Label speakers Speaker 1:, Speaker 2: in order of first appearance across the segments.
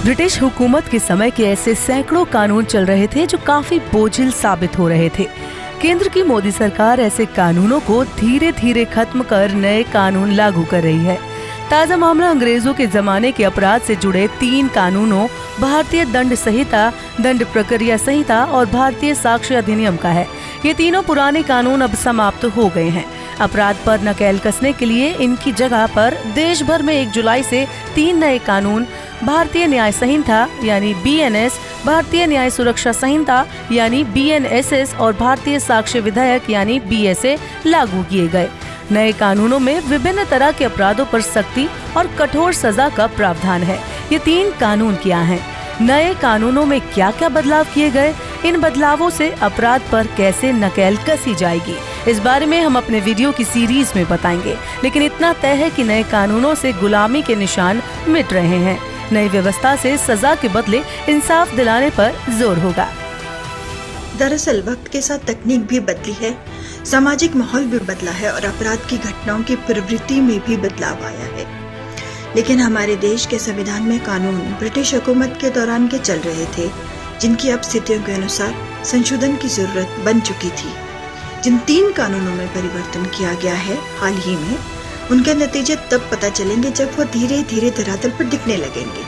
Speaker 1: British हुकूमत के समय के ऐसे सैकड़ों कानून चल रहे थे जो काफी बोझिल साबित हो रहे थे। केंद्र की मोदी सरकार ऐसे कानूनों को धीरे धीरे खत्म कर नए कानून लागू कर रही है। ताज़ा मामला अंग्रेजों के जमाने के अपराध से जुड़े 3 कानूनों भारतीय दंड संहिता, दंड प्रक्रिया संहिता और भारतीय साक्ष्य अधिनियम का है। ये तीनों पुराने कानून अब समाप्त हो गए हैं। अपराध पर नकेल कसने के लिए इनकी जगह पर देश भर में 1 जुलाई से 3 नए कानून भारतीय न्याय संहिता यानी BNS, भारतीय न्याय सुरक्षा संहिता यानी BNSS और भारतीय साक्ष्य विधेयक यानी BSA लागू किए गए। नए कानूनों में विभिन्न तरह के अपराधों पर सख्ती और कठोर सजा का प्रावधान है। ये 3 कानून क्या हैं? नए कानूनों में क्या क्या बदलाव किए गए? इन बदलावों से अपराध पर कैसे नकेल कसी जाएगी? इस बारे में हम अपने वीडियो की सीरीज में बताएंगे। लेकिन इतना तय है कि नए कानूनों से गुलामी के निशान मिट रहे हैं। नई व्यवस्था से सजा के बदले इंसाफ दिलाने पर जोर होगा।
Speaker 2: दरअसल वक्त के साथ तकनीक भी बदली है, सामाजिक माहौल भी बदला है और अपराध की घटनाओं की प्रवृत्ति में भी बदलाव आया है। लेकिन हमारे देश के संविधान में कानून ब्रिटिश हुकूमत के दौरान के चल रहे थे, जिनकी अब स्थितियों के अनुसार संशोधन की जरूरत बन चुकी थी। जिन 3 कानूनों में परिवर्तन किया गया है हाल ही में, उनके नतीजे तब पता चलेंगे जब वो धीरे धीरे धरातल पर दिखने लगेंगे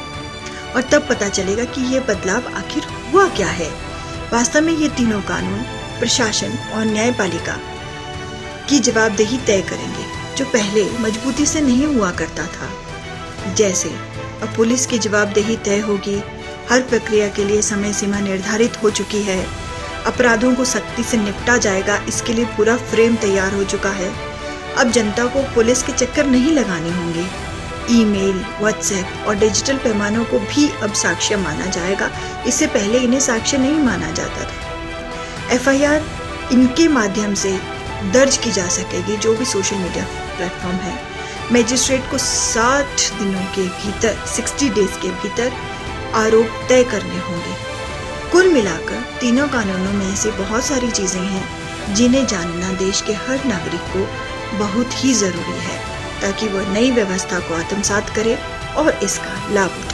Speaker 2: और तब पता चलेगा कि ये बदलाव आखिर हुआ क्या है। वास्तव में ये तीनों कानून प्रशासन और न्यायपालिका की जवाबदेही तय करेंगे, जो पहले मजबूती से नहीं हुआ करता था। जैसे अब पुलिस की जवाबदेही तय होगी, हर प्रक्रिया के लिए समय सीमा निर्धारित हो चुकी है, अपराधों को सख्ती से निपटा जाएगा, इसके लिए पूरा फ्रेम तैयार हो चुका है। अब जनता को पुलिस के चक्कर नहीं लगाने होंगे। ईमेल, व्हाट्सएप और डिजिटल पैमानों को भी अब साक्ष्य माना जाएगा। इससे पहले इन्हें साक्ष्य नहीं माना जाता था। FIR इनके माध्यम से दर्ज की जा सकेगी, जो भी सोशल मीडिया प्लेटफॉर्म है। मजिस्ट्रेट को 60 दिनों के भीतर, 60 डेज के भीतर आरोप तय करने होंगे। कुल मिलाकर तीनों कानूनों में ऐसी बहुत सारी चीजें हैं जिन्हें जानना देश के हर नागरिक को बहुत ही जरूरी है, ताकि वह नई व्यवस्था को आत्मसात करे और इसका लाभ उठाए।